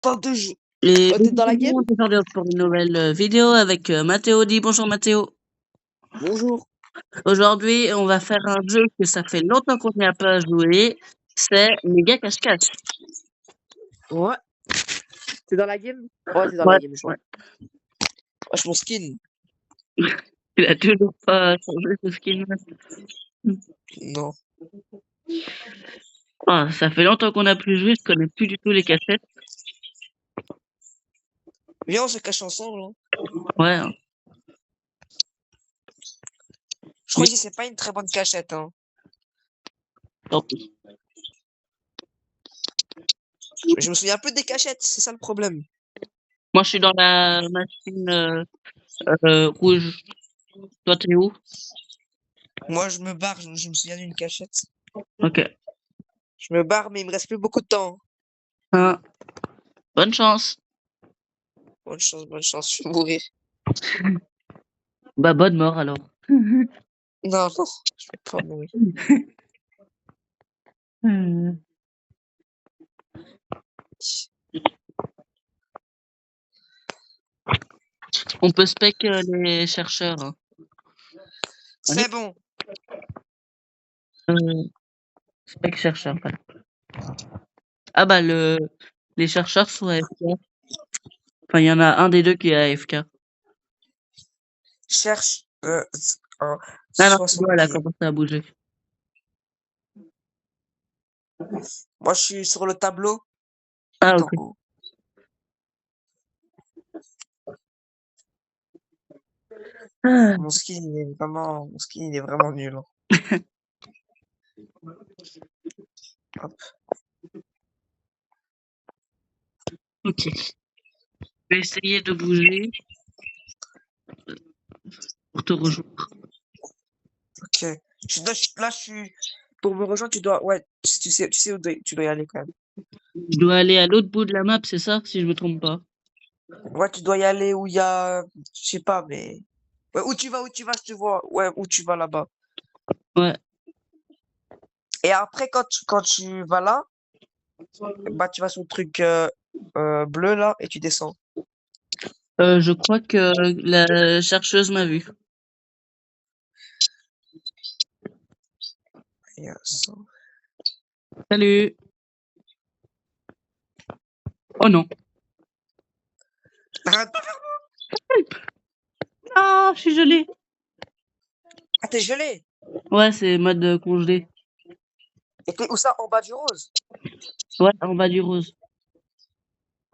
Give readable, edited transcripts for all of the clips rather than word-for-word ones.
parle de jeu. Et T'es dans la game? aujourd'hui pour une nouvelle vidéo avec Mathéo. Dis bonjour Mathéo. Bonjour. Aujourd'hui, on va faire un jeu que ça fait longtemps qu'on n'y a pas joué. C'est méga cache-cache. Ouais. T'es dans la game? Ouais, t'es dans Ouais, la game, je vois. ouais. Wesh, mon skin. Il a toujours pas changé ce skin. Non. Ah, ça fait longtemps qu'on n'a plus joué, je connais plus du tout les cachettes. Viens, on se cache ensemble. Hein. Ouais. Hein. Je crois que c'est pas une très bonne cachette. Hein. Tant pis. Je me souviens un peu des cachettes, c'est ça le problème. Moi, je suis dans la machine rouge. Toi, t'es où? Moi, je me barre, je me souviens d'une cachette. Ok. Je me barre, mais il me reste plus beaucoup de temps. Ah. Bonne chance. Bonne chance, je vais mourir. Bah, bonne mort alors. Non, non, je vais pas mourir. On peut spec les chercheurs. Hein. C'est bon. Spec chercheurs. Voilà. Ah bah les chercheurs sont AFK. Enfin, il y en a un des deux qui est AFK. Cherche un Ah non, elle a 70. commencé à bouger. Moi, je suis sur le tableau. Ah Tout ok. en haut. Ah. Mon skin, il est vraiment nul. Hein. Hop. Ok. Je vais essayer de bouger pour te rejoindre. Ok. Là, je suis. Pour me rejoindre, tu dois. Ouais, tu sais où tu dois y aller quand même. Je dois aller à l'autre bout de la map, c'est ça, si je me trompe pas. Ouais, tu dois y aller où il y a. Je sais pas, mais. Ouais, où tu vas, je te vois. Ouais, où tu vas là-bas. Ouais. Et après, quand tu vas là, bah, tu vas sur le truc bleu là et tu descends. Je crois que la chercheuse m'a vu. Yes. Salut. Oh non. Arrête. Ah, je suis gelée. Ah, t'es gelé. Ouais, c'est mode congelé. Et t'es où ça? En bas du rose? Ouais, en bas du rose.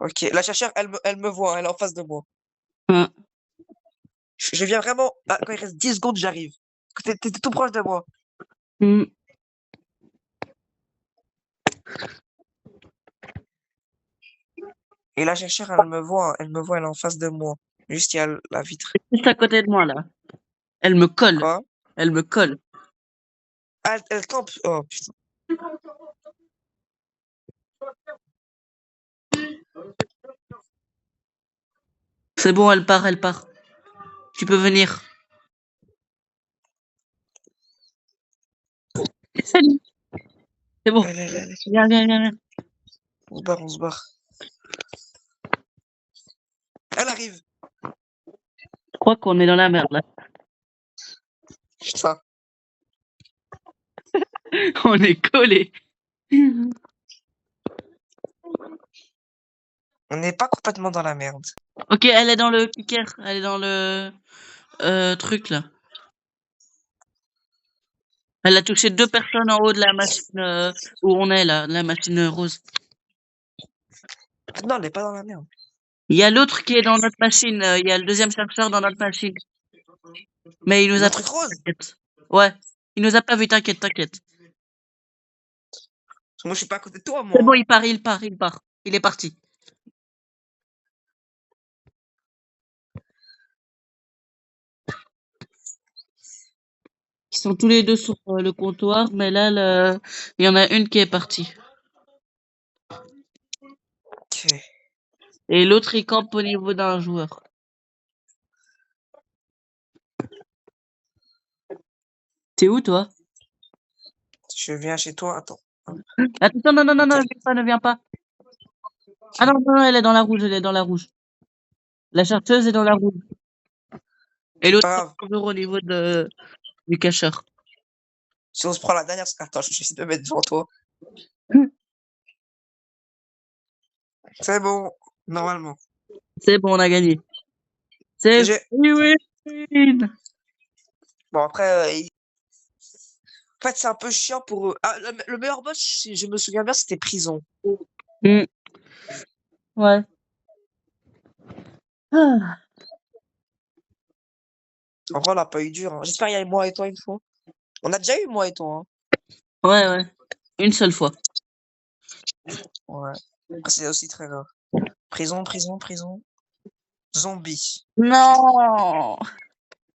Ok. La chercheure, elle me voit, elle est en face de moi. Hein. Je viens vraiment. Ah, quand il reste 10 secondes, j'arrive. T'es tout proche de moi. Hmm. Et la chercheure, elle me voit, elle est en face de moi. Juste, il y a la vitre. Juste à côté de moi là. Elle me colle. Quoi? Elle me colle. Ah, elle campe. Oh, putain. C'est bon, elle part, elle part. Tu peux venir. Salut. C'est bon. Allez. Viens, viens, viens, viens. On se barre. Elle arrive. Je crois qu'on est dans la merde là. Putain. On est collés. On n'est pas complètement dans la merde. Ok, elle est dans le piquer. Elle est dans le truc là. Elle a touché 2 personnes en haut de la machine où on est là, la machine rose. Non, elle n'est pas dans la merde. Il y a l'autre qui est dans notre machine. Il y a le deuxième chercheur dans notre machine. Mais il nous Le a truc pas vu, rose. t'inquiète. Ouais, il nous a pas vu, t'inquiète, t'inquiète. Moi, je suis pas à côté de toi, C'est moi. bon, Hein. il part, il part, il part. Il est parti. Ils sont tous les deux sur le comptoir, mais là, il y en a une qui est partie. Ok. Et l'autre, il campe au niveau d'un joueur. T'es où, toi? Je viens chez toi. Attends. Attends, non, Ok. ne viens pas, ne viens pas. Ah non, non, elle est dans la rouge, elle est dans la rouge. La chercheuse est dans la rouge. Et C'est l'autre, pas grave. toujours au niveau du cacheur. Si on se prend la dernière, attends, je vais essayer de me mettre devant toi. C'est bon, normalement. C'est bon, on a gagné. C'est J'ai- oui. Bon, après, en fait, c'est un peu chiant pour eux. Ah, le meilleur boss, si je me souviens bien, c'était prison. Mmh. Ouais. Ah. En vrai, on n'a pas eu dur. Hein. J'espère qu'il y a eu moi et toi une fois. On a déjà eu moi et toi. Hein. Ouais. Une seule fois. Ouais. Après, c'est aussi très rare. Prison. Zombie. Non!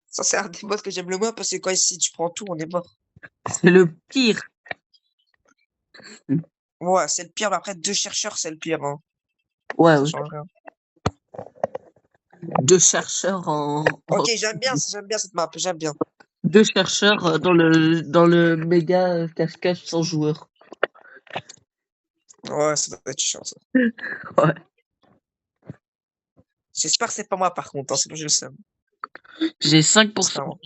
Ça, c'est un des boss que j'aime le moins parce que quand ici tu prends tout, on est mort. C'est le pire. Ouais, c'est le pire. Mais après, 2 chercheurs, c'est le pire. Hein. Ouais, Ça ouais. change rien. 2 chercheurs Ok, j'aime bien cette map. J'aime bien. 2 chercheurs dans le méga cache-cache sans joueur. Ouais, ça doit être chiant, ça. Ouais. J'espère que c'est pas moi, par contre. Hein, sinon, je le sais. J'ai C'est 5%. pas moi.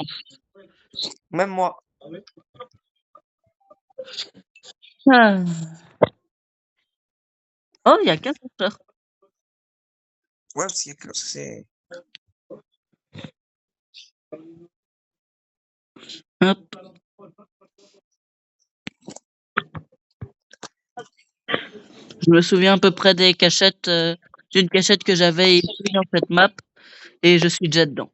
Même moi. Ah. Oh, il y a 4 chercheurs. Ouais, parce que c'est. Hop. Je me souviens à peu près des cachettes, d'une cachette que j'avais écrite dans cette map et je suis déjà dedans.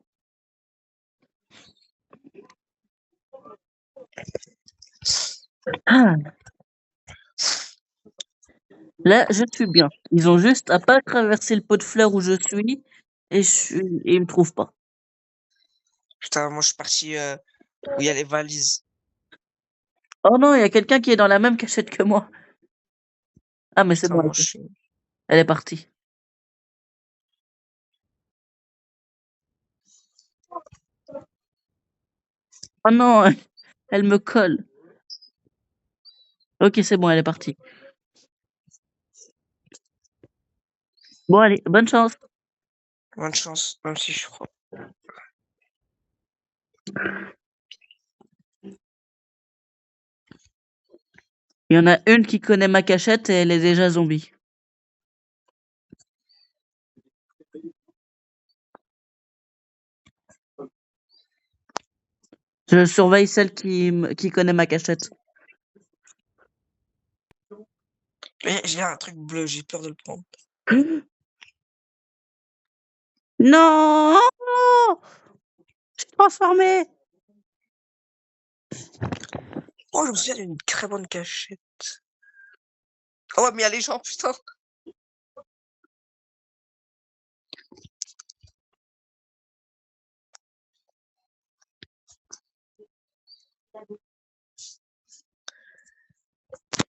Ah. Là, je suis bien. Ils ont juste à pas traverser le pot de fleurs où je suis et ils me trouvent pas. Putain, moi, je suis parti où il y a les valises. Oh non, il y a quelqu'un qui est dans la même cachette que moi. Ah, mais c'est Putain, bon, moi, je suis. elle est partie. Oh non, elle me colle. OK, c'est bon, elle est partie. Bon, allez, bonne chance. Bonne chance, même si je crois. Il y en a une qui connaît ma cachette et elle est déjà zombie. Je surveille celle qui connaît ma cachette. J'ai un truc bleu, j'ai peur de le prendre. Non! Je suis transformée! Oh, je me souviens d'une très bonne cachette. Oh, ouais, mais il y a les gens, putain.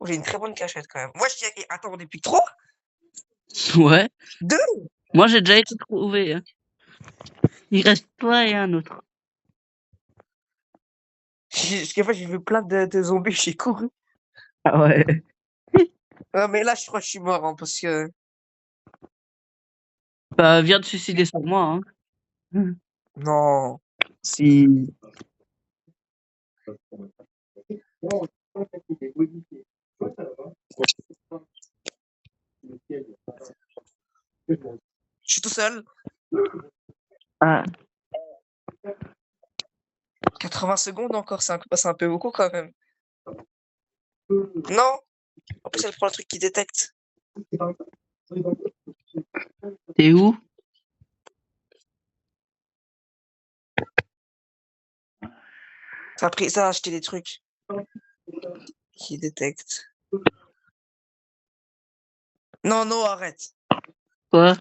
Oh, j'ai une très bonne cachette quand même. Moi, je dis, attends, on est plus que 3? Ouais. 2? Moi, j'ai déjà été trouvé. Hein. Il reste toi et un autre. Parce qu'en fait, j'ai vu plein de zombies, j'ai couru. Ah ouais. Ah, mais là, je crois que je suis mort, hein, parce que. Bah, viens te suicider sur moi. Hein. Non. Si. Je suis tout seul. Ah. 80 secondes encore, c'est un peu beaucoup quand même. Non. En plus, elle prend le truc qui détecte. T'es où? Ça a acheté des trucs qui détectent. Non, non, arrête. Quoi?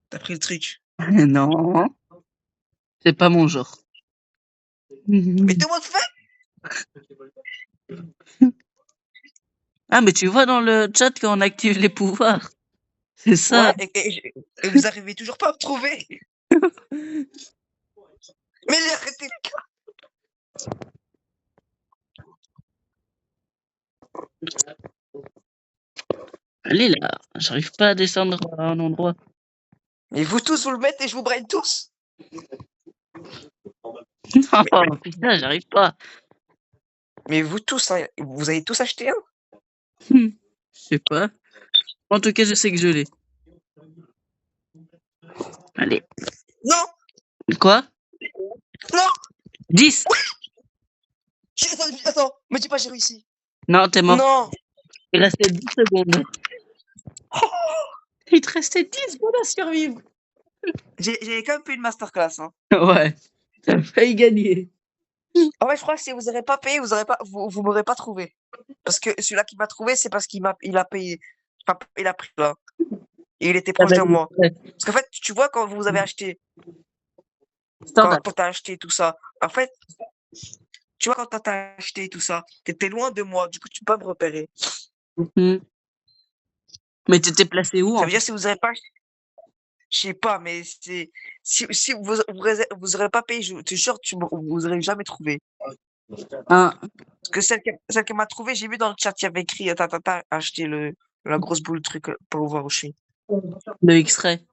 T'as pris le truc. Non. C'est pas mon genre. Mais tout le monde fait. Ah, mais tu vois dans le chat quand on active les pouvoirs. C'est ça. Ouais, et vous arrivez toujours pas à me trouver. Mais arrêtez. Allez là, j'arrive pas à descendre à un endroit. Mais vous tous, vous le mettez et je vous braille tous. Oh putain, j'arrive pas. Mais vous tous, hein, vous avez tous acheté un? Je sais pas. En tout cas, je sais que je l'ai. Allez. Non, Quoi? non. 10. Attends, me dis pas j'ai réussi. Non, t'es mort. Non. Il restait 10 secondes. Il te restait 10 secondes à survivre. J'ai quand même fait une masterclass. Hein. Ouais, t'as failli gagner. En fait, je crois que si vous n'aurez pas payé, vous m'aurez pas trouvé. Parce que celui-là qui m'a trouvé, c'est parce il a payé. Enfin, il a pris là. Et il était Ah proche bah, de moi. ouais. Parce qu'en fait, tu vois, quand vous avez acheté, Standard. quand t'as acheté tout ça, en fait, tu vois, quand t'as acheté tout ça, t'étais loin de moi. Du coup, tu peux pas me repérer. Mhm. Mais t'étais placé où Ça en veut fait? dire, si vous avez pas, je sais pas, mais c'est, si vous aurez pas payé, je te jure, vous aurez jamais trouvé. Un, Parce que celle qui m'a trouvé, j'ai vu dans le chat, il y avait écrit, t'as acheté la grosse boule truc pour voir où je suis. le X-ray.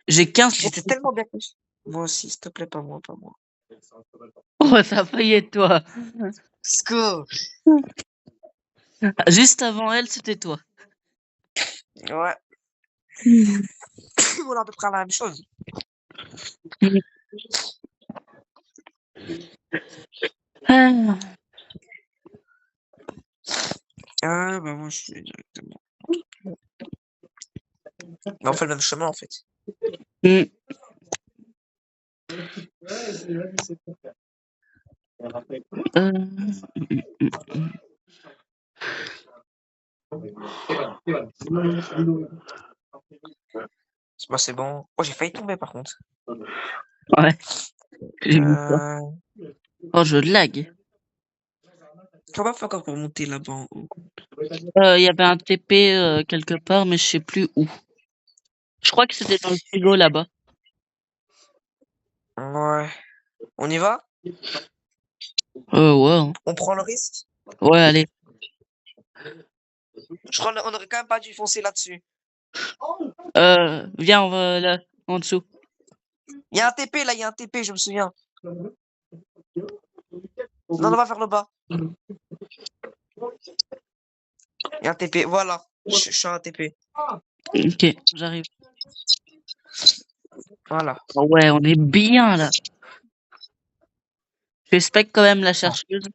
J'ai 15 pour... J'étais tellement bien connu. Moi aussi, s'il te plaît, pas moi, pas moi. Oh, ça a failli être toi. Let's go. Juste avant elle, c'était toi. Ouais. On a à peu près la même chose. Ah. Ah, bah moi, je suis directement. Mais on fait le même chemin, en fait. Mm. Moi, c'est bon. Oh, j'ai failli tomber, par contre. Ouais, j'ai vu ça. Euh... Oh, je lag. Comment on fait encore pour monter là-bas en haut? Il y avait un TP quelque part, mais je sais plus où. Je crois que c'était dans le frigo là-bas. Ouais. On y va? Ouais. Hein. On prend le risque? Ouais, allez. Je crois qu'on aurait quand même pas dû foncer là-dessus. Viens, on va là, en dessous. Il y a un TP, là, il y a un TP, je me souviens. Non, on va vers le bas. Il y a un TP, voilà. Je suis à un TP. Ok, j'arrive. Voilà. Oh ouais, on est bien là. Je respecte quand même la chercheuse.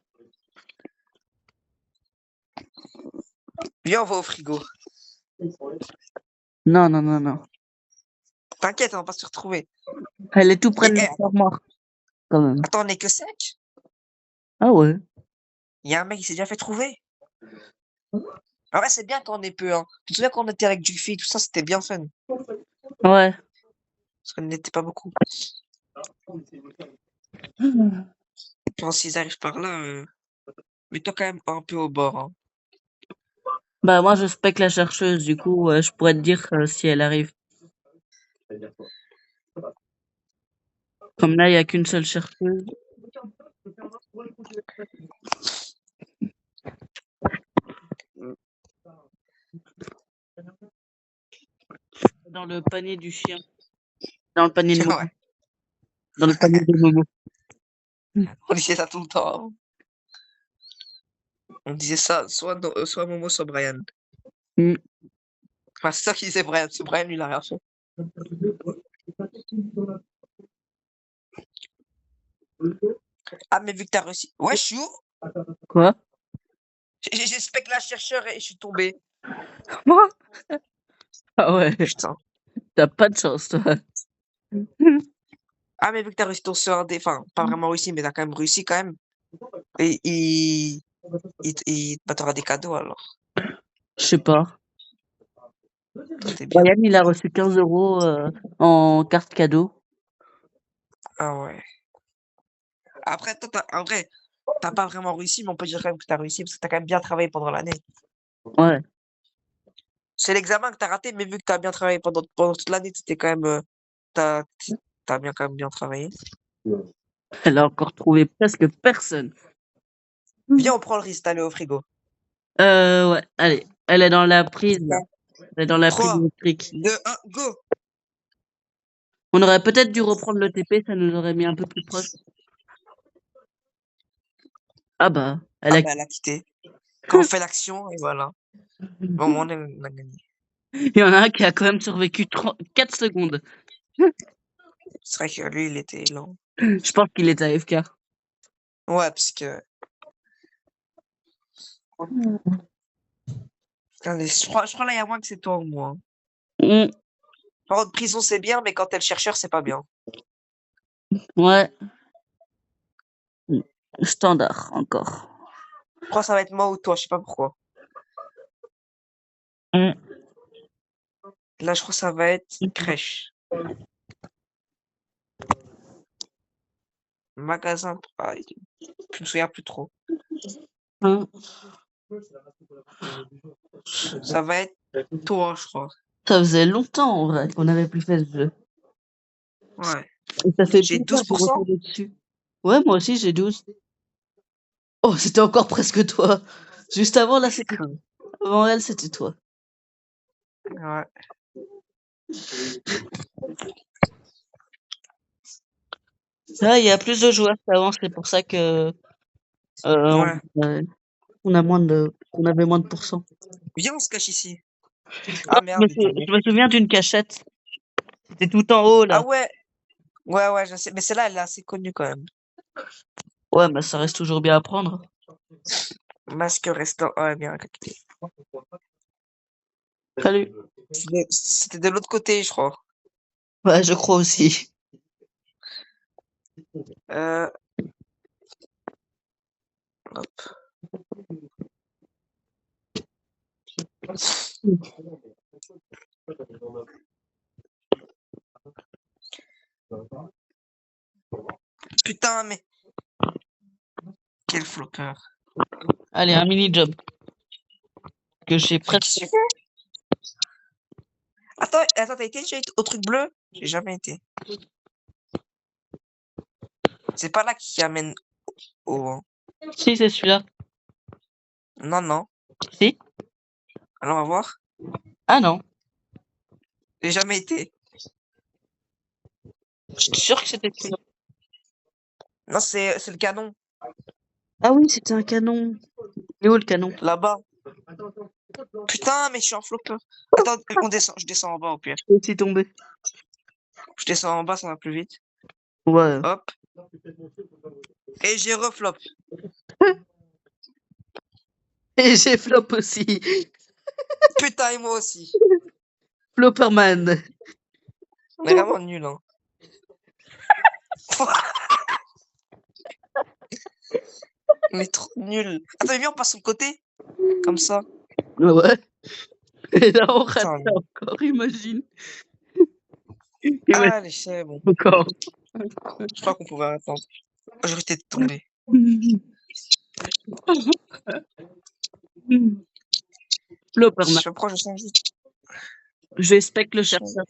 Viens, on va au frigo. Non. T'inquiète, on va pas se retrouver. Elle est tout près Et, de l'armoire, quand même. attends, on est que 5. Ah ouais. Il y a un mec qui s'est déjà fait trouver. En vrai, c'est bien quand on est peu, hein. Tu te souviens quand on était avec Juffy, tout ça, c'était bien fun. Ouais. Parce qu'on n'était pas beaucoup. Quand s'ils arrivent par là, mets-toi quand même un peu au bord, hein. Bah moi je spec la chercheuse, du coup je pourrais te dire si elle arrive. Comme là il y a qu'une seule chercheuse. Dans le panier du chien. Dans le panier de Momo. Ouais. Dans le panier de Momo. On disait ça tout le temps, hein. On disait ça, soit Momo, soit Brian. Mm. Enfin, c'est ça qui disait Brian, parce que Brian, lui, il a rien fait. Ah, mais vu que t'as réussi. Ouais, je suis où? Quoi? J'ai spec la chercheur et je suis tombé. Ah ouais, Putain. t'as pas de chance toi. Ah, mais vu que t'as réussi ton CRD, enfin, pas vraiment réussi, mais t'as quand même réussi quand même. Et bah, t'auras des cadeaux alors. Je sais pas. C'est bien. Brian il a reçu 15 € en carte cadeau. Ah ouais. Après, toi, en vrai, t'as pas vraiment réussi, mais on peut dire quand même que t'as réussi parce que t'as quand même bien travaillé pendant l'année. Ouais. C'est l'examen que t'as raté, mais vu que t'as bien travaillé pendant toute l'année, t'étais quand même, t'as, t'as bien quand même bien travaillé. Elle a encore trouvé presque personne. Viens, on prend le risque d'aller au frigo. Ouais, allez. Elle est dans la prise là. C'est dans la prise 3, électrique. 2, 1, go! On aurait peut-être dû reprendre le TP, ça nous aurait mis un peu plus proche. Ah bah, elle a... Ah bah, elle a quitté. Quand on fait l'action, et voilà. Bon, on a gagné. Il y en a un qui a quand même survécu 4 secondes. C'est vrai que lui, il était lent. Je pense qu'il est AFK. Ouais, parce que... Allez, je crois là, il y a moins que c'est toi ou moi. Mm, Par contre, prison, c'est bien, mais quand t'es le chercheur, c'est pas bien. ouais. Standard, encore. Je crois que ça va être moi ou toi, je sais pas pourquoi. Mm. Là, je crois que ça va être crèche. Magasin, je me souviens plus trop. Mm. Ça va être toi, je crois. Ça faisait longtemps, en vrai, qu'on n'avait plus fait ce jeu. Ouais. Et ça fait J'ai plaisir de 12%. retourner dessus. Ouais, moi aussi, j'ai 12. Oh, c'était encore presque toi. Juste avant, là, c'était... Avant elle, c'était toi. Ouais. Ça, il y a plus de joueurs qu'avant, c'est pour ça que Ouais. on a moins de, on avait moins de pourcents. Viens, on se cache ici. Ah Je merde, il est tombé. je me souviens d'une cachette. C'était tout en haut, Ah là. ouais. Ouais, je sais. Mais celle-là, elle est assez connue quand même. Ouais, mais ça reste toujours bien à prendre. Masque restant. Ouais, bien capté. Salut. C'était de l'autre côté, je crois. Ouais, je crois aussi. Hop. Putain, mais. Quel flopper. Allez, un mini-job. Que j'ai presque... Qu'est-ce que tu fais? Attends, t'as été déjà au truc bleu? J'ai jamais été. C'est pas là qui amène au. Si, c'est celui-là. Non, non. Si. Alors, on va voir. Ah non. J'ai jamais été. Je suis sûr que c'était celui-là. Non, c'est le canon. Ah oui, c'était un canon. Il est où le canon? Là-bas. Putain, mais je suis un flopper. Attends, on descend. Je descends en bas au pire. Je suis tombé. Je descends en bas, ça va plus vite. Ouais. Hop. Et j'ai reflop. Et j'ai flop aussi. Putain, et moi aussi. Flopperman. On est vraiment nuls, hein. On est trop nuls. Attends, viens, on passe sur le côté. Comme ça. Ouais. Et là, on rate Putain. encore, imagine. Allez, c'est bon. Encore. Je crois qu'on pouvait attendre. Oh, je risquais de tomber. Flopperman. Je crois que je sens juste. Je vais spec le chercheur.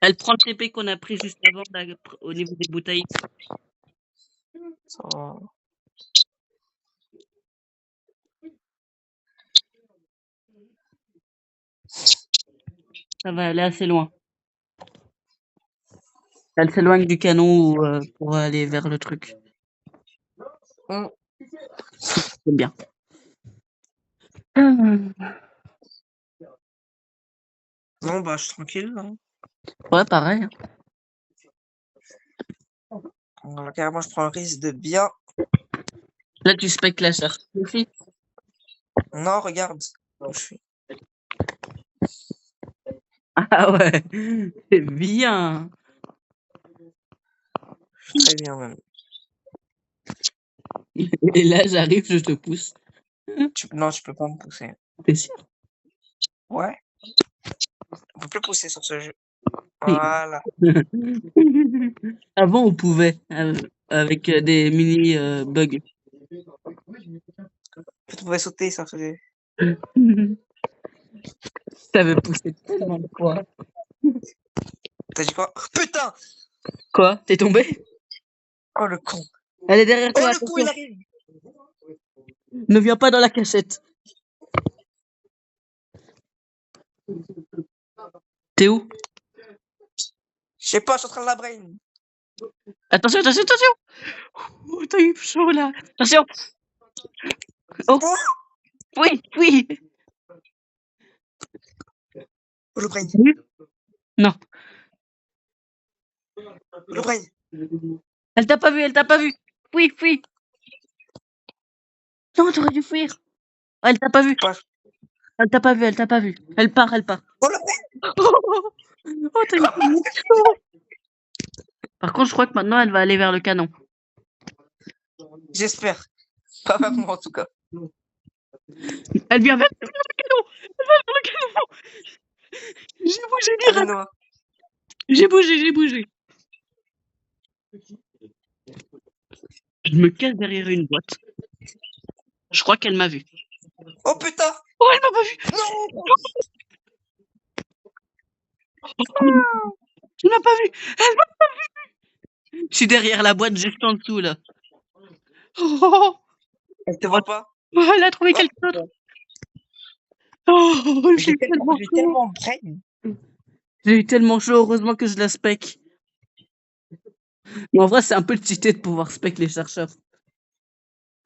Elle prend le TP qu'on a pris juste avant là, au niveau des bouteilles. Ça va. Ça va aller assez loin. Elle s'éloigne du canon pour aller vers le truc. Mm. C'est bien. Bon, bah, je suis tranquille. Hein. Ouais, pareil. Voilà, carrément, je prends le risque de bien. Là, tu spec la cherche aussi. Non, regarde où je suis. Ah ouais, c'est bien. Je suis très bien, même. Et là, j'arrive, je te pousse. Non, tu peux pas me pousser. T'es sûr? Ouais. On peut plus pousser sur ce jeu. Voilà. Avant, on pouvait, avec des mini bugs. Tu pouvais sauter, ça faisait. T'avais poussé tellement de fois. T'as dit quoi? Putain! Quoi? T'es tombé? Oh, le con. Elle est derrière Oh, toi, le con, il attention. arrive! Ne viens pas dans la cachette. T'es où? Je sais pas, je suis en train de la brain. Attention, attention, attention! Oh, t'as eu chaud là. Attention! Oh, Oh, oui, oui! le brain, Non, le brain. elle t'a pas vu, elle t'a pas vu. Fuis, fuis. Non, t'aurais dû fuir. Oh, elle t'a pas vu, Pas- elle t'a pas vu, elle t'a pas vu. Elle part, elle part. Oh, le brain. Oh, oh, t'as eu chaud. Par contre, je crois que maintenant, elle va aller vers le canon. J'espère. Pas avec moi en tout cas. Elle vient vers le canon. Elle va vers le canon. J'ai bougé Allez, direct. Noah. J'ai bougé, j'ai bougé. Je me cache derrière une boîte. Je crois qu'elle m'a vu. Oh putain. Oh, elle m'a pas vu. Non. Tu m'as pas vu. Elle m'a pas vu. Je suis derrière la boîte juste en dessous là. Oh, Elle te voit pas. oh, elle a trouvé Oh, quelqu'un d'autre. Oh, j'ai j'ai eu tellement chaud. tellement brain. J'ai eu tellement chaud. Heureusement que je la spec. Mais en vrai, c'est un peu cheaté de pouvoir spec les chercheurs.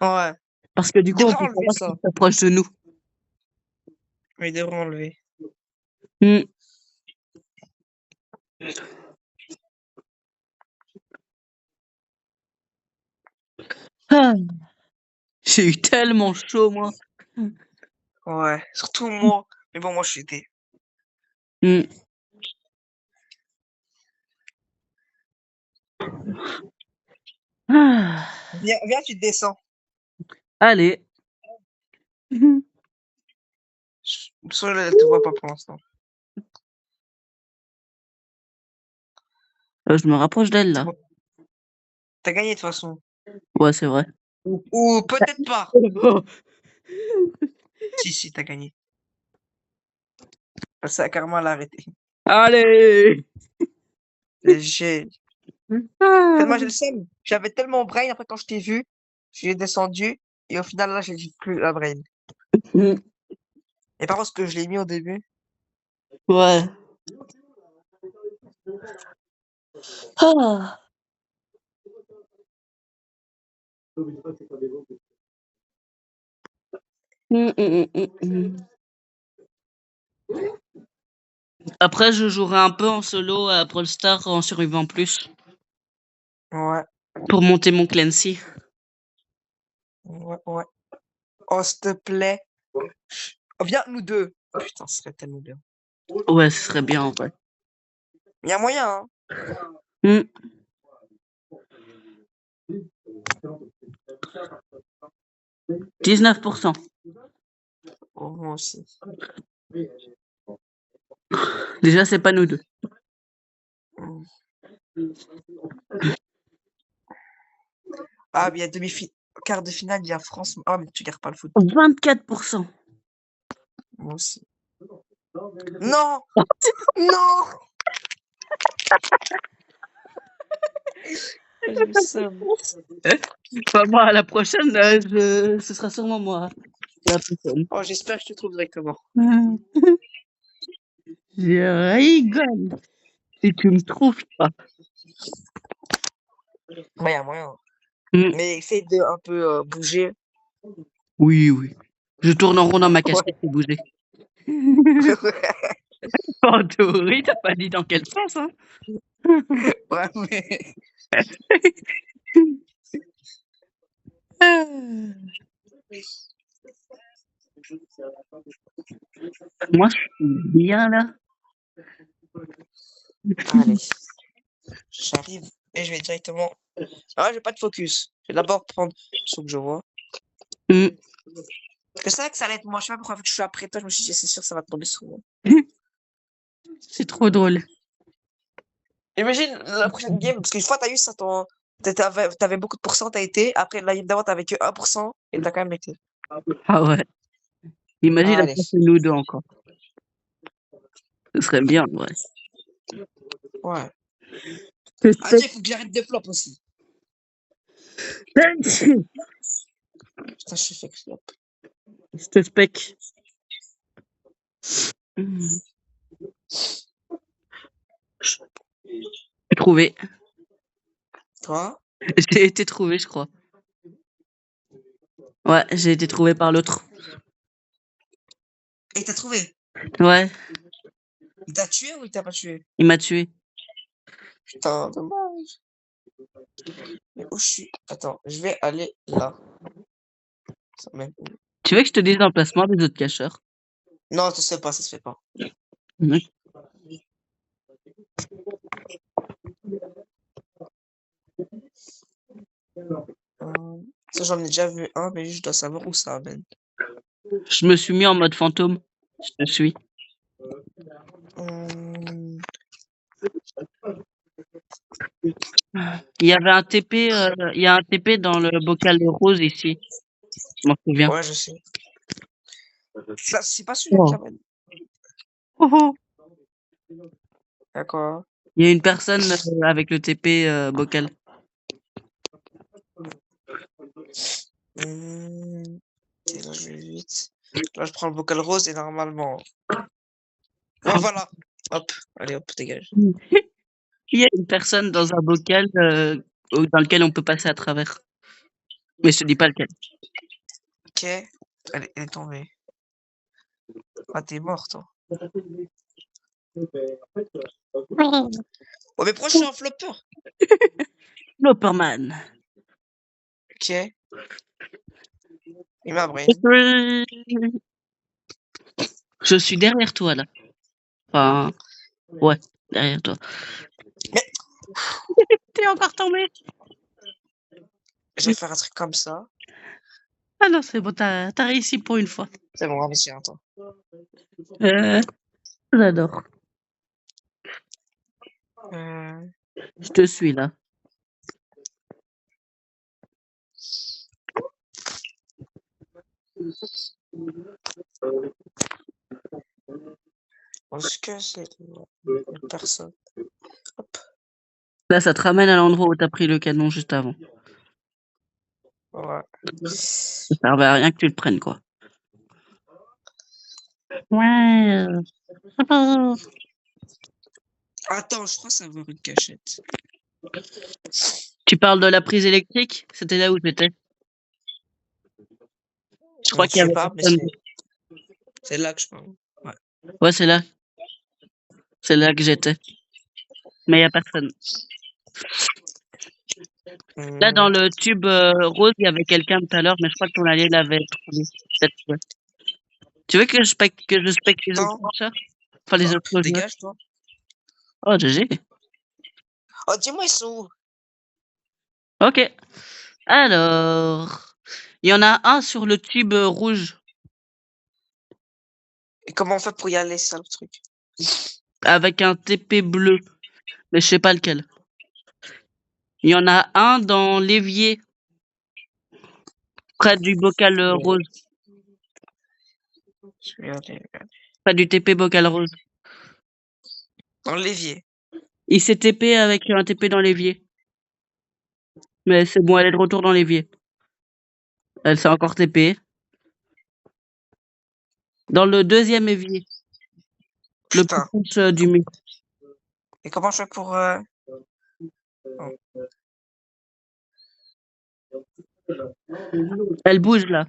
Ouais. Parce que du Il coup, on devrait peut enlever savoir ça. qu'ils s'approchent de nous. Mais il devrait enlever. Hmm. Ah, j'ai eu tellement chaud, moi. Ouais. Surtout moi. Mais bon, moi je suis aidé. Hmm. Ah, Viens, viens, tu descends. allez. Soit elle te voit pas pour l'instant. Je me rapproche d'elle, là. T'as gagné de toute façon. Ouais, c'est vrai. Ou peut-être pas. Oh. Si, t'as gagné. Ça a carrément l'arrêté. Allez. J'ai. En Ah. fait, moi j'ai le seum. J'avais tellement brain après quand je t'ai vu, j'ai descendu et au final là j'ai dit plus la brain. Hmm. Et par contre ce que je l'ai mis au début, Ouais. Ah. Après, je jouerai un peu en solo à Brawl Stars en survivant plus ouais, pour monter mon Clancy. ouais. Oh s'il te plaît. Oh, viens nous deux. Putain, ce serait tellement bien. Ouais, ce serait bien en vrai. Il y a moyen, hein. Hmm. 19%. Oh, moi aussi. Déjà, c'est pas nous deux. Mm. Ah, mais il y a quart de finale, il y a France. Ah, mais tu regardes pas le foot. 24%. Moi aussi. Non! Non! J'ai le seum. Bah, moi, à la prochaine, ce sera sûrement moi. La prochaine. Oh, j'espère que je te trouve directement. Je rigole. Si tu me trouves pas. Ouais, il y a moyen. Hmm. Mais essaye de un peu bouger. Oui, oui. Je tourne en rond dans ma Ouais. cachette et bouger. En théorie, t'as pas dit dans quel sens, hein? Ouais, mais. Moi, je suis bien là. Allez, j'arrive et je vais directement. Ah, j'ai pas de focus. Je vais d'abord prendre ce que je vois. Hmm. Parce que c'est vrai que ça allait être moi. Je sais pas pourquoi vu que je suis après toi, je me suis dit, c'est sûr, ça va tomber sur moi. C'est trop drôle. Imagine la prochaine game, parce qu'une fois, t'as eu ça, t'avais beaucoup de pourcents, t'as été. Après, la game d'avant, t'avais que 1% et t'as quand même été. Ah ouais. Imagine Allez. après c'est nous deux encore. Ce serait bien, ouais. Ouais. Que Ah, il faut que j'arrête de flop aussi. Putain, je suis fait flop. Je te spec. J'ai trouvé. Toi? J'ai été trouvé, je crois. Ouais, j'ai été trouvé par l'autre. Et t'as trouvé? Ouais, Il t'a tué ou il t'a pas tué? il m'a tué. Putain, dommage. Mais où je suis? Attends, je vais aller là. Ça mène où? Tu veux que je te dise l'emplacement des autres cacheurs? Non, ça se fait pas, ça se fait pas. Ouais. Ça, j'en ai déjà vu un, mais je dois savoir où ça amène. Je me suis mis en mode fantôme. Je te suis. Hum, Il y avait un TP, il y a un TP dans le bocal rose ici. Je m'en souviens. ouais, je sais. Ça, c'est pas celui-là qui Oh. amène. Oh, oh. D'accord. Il y a une personne avec le TP bocal. Ok, là, je vais vite. Là, je prends le bocal rose et normalement. Ouais, voilà. Hop, allez, hop, dégage. Il y a une personne dans un bocal dans lequel on peut passer à travers. Mais je te dis pas lequel. Ok. Elle est tombée. Ah, t'es mort, toi. Oh, mais pourquoi je suis un flopper? Flopperman. Ok. Il m'a brain. Je suis derrière toi là. Enfin, ouais, derrière toi. Mais T'es encore tombé? je vais faire un truc comme ça. Ah non, c'est bon, t'as réussi pour une fois. C'est bon, ramasser un temps. J'adore. Je te suis là. Est-ce que c'est une personne? Hop. Là, ça te ramène à l'endroit où t'as pris le canon juste avant. Ouais. Ça servait à rien que tu le prennes, quoi. Ouais. Attends, je crois savoir une cachette. Tu parles de la prise électrique? C'était là où j'étais. Je crois Je qu'il y sais avait pas, mais personne. c'est là que je parle. Ouais. Ouais, c'est là. C'est là que j'étais. Mais il y a personne. Là, dans le tube rose, il y avait quelqu'un tout à l'heure, mais je crois que ton allié l'avait trouvé. Peut-être, ouais. Tu veux que je spec les autres Attends, chercheurs? Enfin, les autres joueurs. dégage, toi. Oh, GG. Oh, dis-moi, ils sont où? Ok. Alors, il y en a un sur le tube rouge Et comment on fait pour y aller, c'est ça le truc? avec un TP bleu, mais je sais pas lequel. Il y en a un dans l'évier, près du bocal rose, Je vais aller près du TP bocal rose. dans l'évier. Il s'est TP avec un TP dans l'évier. Mais c'est bon, elle est de retour dans l'évier. Elle s'est encore TP. Dans le deuxième évier, le plus Putain. proche du mur. Et comment je fais pour... Oh. Elle bouge là.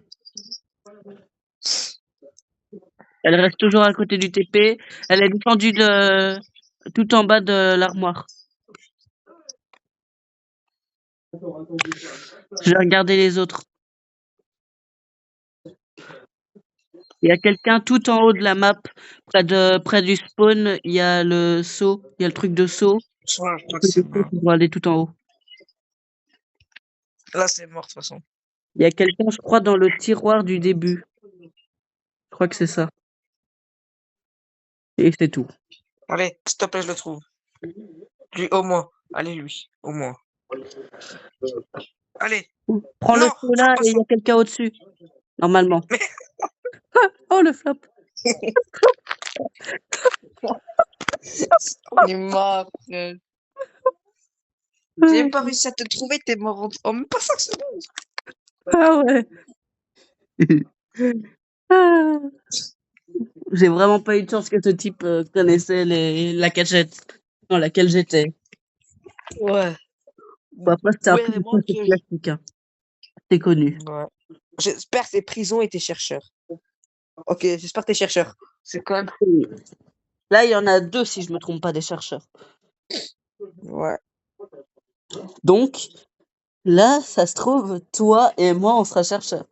Elle reste toujours à côté du TP. Elle est descendue tout en bas de l'armoire. Je vais regarder les autres. Il y a quelqu'un tout en haut de la map, près du spawn. Il y a le saut, il y a le truc de saut. Soit je crois que c'est mort. On va aller tout en haut. Là, c'est mort, de toute façon. Il y a quelqu'un, je crois, dans le tiroir du début. Je crois que c'est ça. Et c'est tout. Allez, s'il te plaît, je le trouve. Lui, au moins. Allez, lui, au moins. Allez. Prends le Non, saut faut là pas et il y a quelqu'un au-dessus. Normalement. Oh le flop. On est mort, frère. J'ai même pas réussi à te trouver, t'es mort en même pas 5 secondes. Ah ouais. Ah, j'ai vraiment pas eu de chance que ce type connaissait la cachette dans laquelle j'étais. Ouais. Bon, après, c'était un peu une Vraiment cachette que. classique. Hein. C'est connu. Ouais. J'espère que c'est prison et t'es chercheur. Ok, j'espère que t'es chercheur. C'est quand même. Oui. Là, il y en a 2 si je me trompe pas des chercheurs. Ouais. Donc, là, ça se trouve, toi et moi, on sera chercheurs.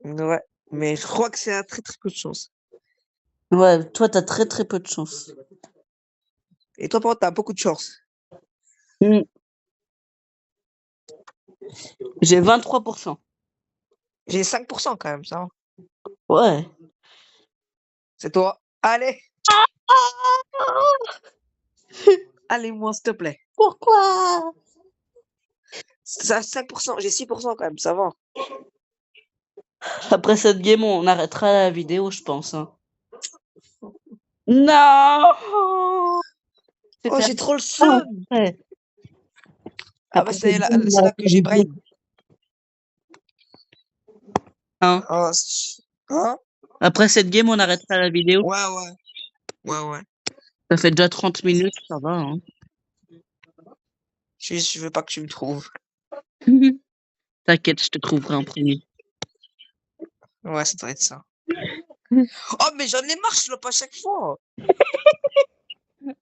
Ouais. Mais je crois que c'est un très très peu de chance. Ouais, toi, t'as très très peu de chance. Et toi, par contre, t'as beaucoup de chance. Mmh. J'ai 23%. J'ai 5% quand même, ça va. Ouais. C'est toi. Allez, allez, moi, s'il te plaît. Pourquoi? Ça, 5%, j'ai 6% quand même, ça va. Après cette game, on arrêtera la vidéo, je pense. Hein. Non! Oh, C'était j'ai trop le seum. après. Ah bah, Après cette game, on c'est là arrête que la j'ai vidéo. brain. Hein? Oh, hein? Après cette game, on arrêtera la vidéo. Ouais, ouais. Ouais, ouais. Ça fait déjà 30 minutes, ça va. Hein. Je veux pas que tu me trouves. T'inquiète, je te trouverai en premier. Ouais, ça doit être ça. Oh, mais j'en ai marre, je le pas à chaque fois.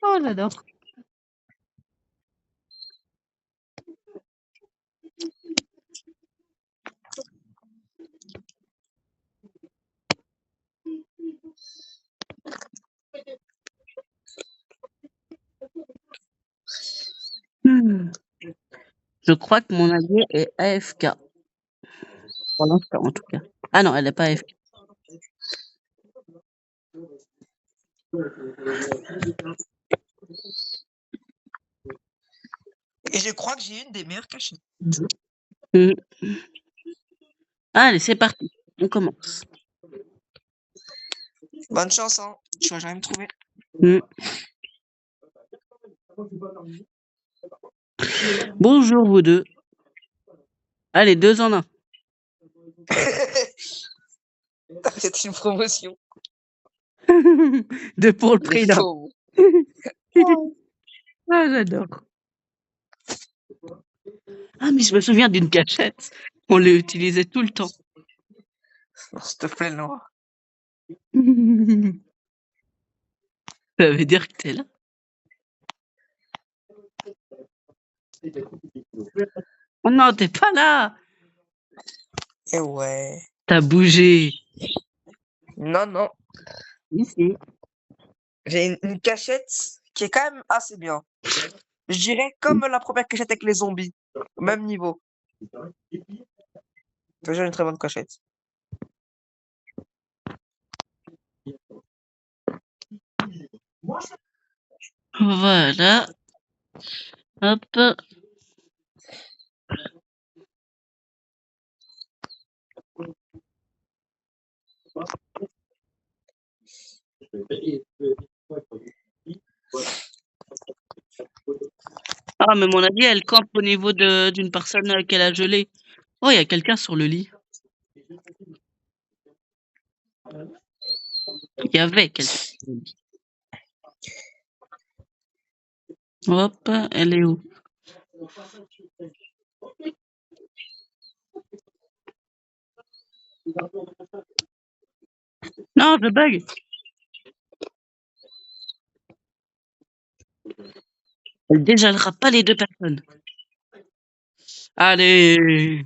Oh, j'adore. Hmm. Je crois que mon allié est AFK. Pour l'instant, en tout cas. Ah non, elle est pas AFK. Et je crois que j'ai une des meilleures cachettes. Hmm. Allez, c'est parti. On commence. Bonne chance, hein. Tu vas jamais me trouver. Hmm. Bonjour, vous deux. Allez, 2 en 1. C'est une promotion. 2 pour le Les prix d'un. faux. Ah, j'adore. Ah, mais je me souviens d'une cachette. On l'utilisait tout le temps. Non, s'il te plaît, non. Ça veut dire que t'es là. Oh non, t'es pas là. Eh ouais. T'as bougé. Non, non. Ici. J'ai une cachette qui est quand même assez bien. Je dirais comme la première cachette avec les zombies. Au même niveau. Déjà une très bonne cachette. Voilà. Hop. Ah, mais mon avis, elle campe au niveau d'une personne qu'elle a gelée. Oh, il y a quelqu'un sur le lit. Il y avait quelqu'un sur le lit. Hop, elle est où? Non, je bug. Elle dégèlera pas les 2 personnes. Allez.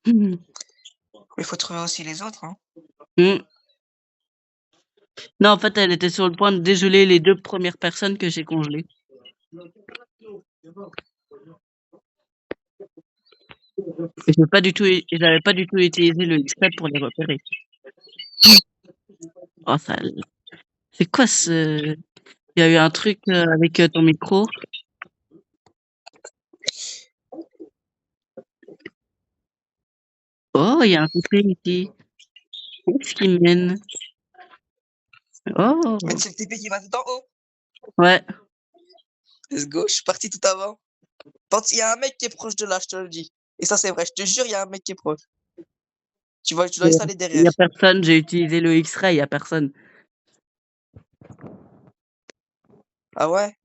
Mmh. Il faut trouver aussi les autres, hein. Non, en fait, elle était sur le point de dégeler les 2 premières personnes que j'ai congelées. Et j'avais pas du tout utilisé le X-Ray pour les repérer. Oh, ça c'est quoi ce il y a eu un truc, avec, ton micro? Oh, il y a un couple ici. Où est-ce qu'il mène? Oh! Mais c'est le TP qui va tout en haut. Ouais. Let's go, je suis parti tout avant. Il y a un mec qui est proche de là, je te le dis. Et ça, c'est vrai, je te jure, il y a un mec qui est proche. Tu dois installer Il derrière. y a personne, j'ai utilisé le X-Ray, il y a personne. Ah ouais?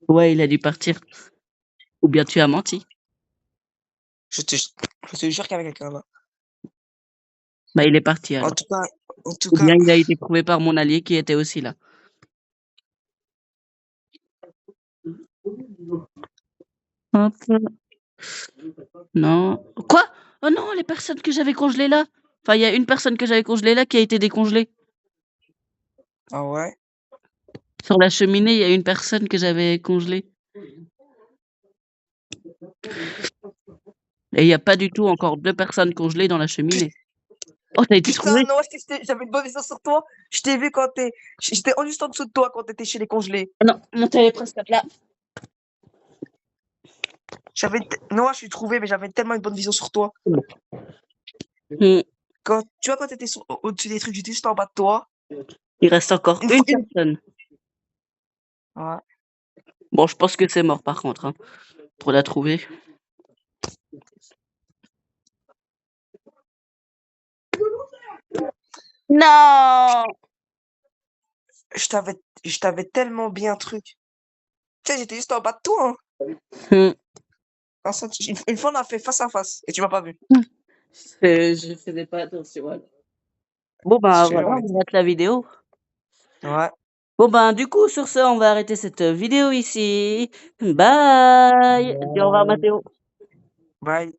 Ouais, il a dû partir. Ou bien tu as menti. Je te, je te jure qu'il y avait quelqu'un là. Bah, il est parti En alors. tout cas, en tout Ou cas, bien il a été trouvé par mon allié qui était aussi là. Hop. Non. Quoi? Oh non, les personnes que j'avais congelées là. Enfin, il y a une personne que j'avais congelée là qui a été décongelée. ah ouais? Sur la cheminée, il y a une personne que j'avais congelée. Et il y a pas du tout encore 2 personnes congelées dans la cheminée. Oh, tu as été Putain, trouvé? non, j'avais une bonne vision sur toi. Je t'ai vu quand j'étais juste en dessous de toi quand t'étais chez les congelés. Ah non, mon tel est presque là. Non, je suis trouvé, mais j'avais tellement une bonne vision sur toi. Mmh. Tu vois, quand t'étais au-dessus des trucs, j'étais juste en bas de toi. Il reste encore Une une fois, personne. Ouais. Bon, je pense que c'est mort par contre, hein, pour la trouver. Non! Je t'avais tellement bien truc. Tu sais, j'étais juste en bas de toi, hein. Mmh. Une fois, on a fait face à face et tu m'as pas vu. Je faisais pas attention, voilà. Bon, Je ben, te jure, voilà, on on était. arrête la vidéo. Ouais. Bon, ben, du coup, sur ce, on va arrêter cette vidéo ici. Bye! Dis au revoir, Mathéo. Bye.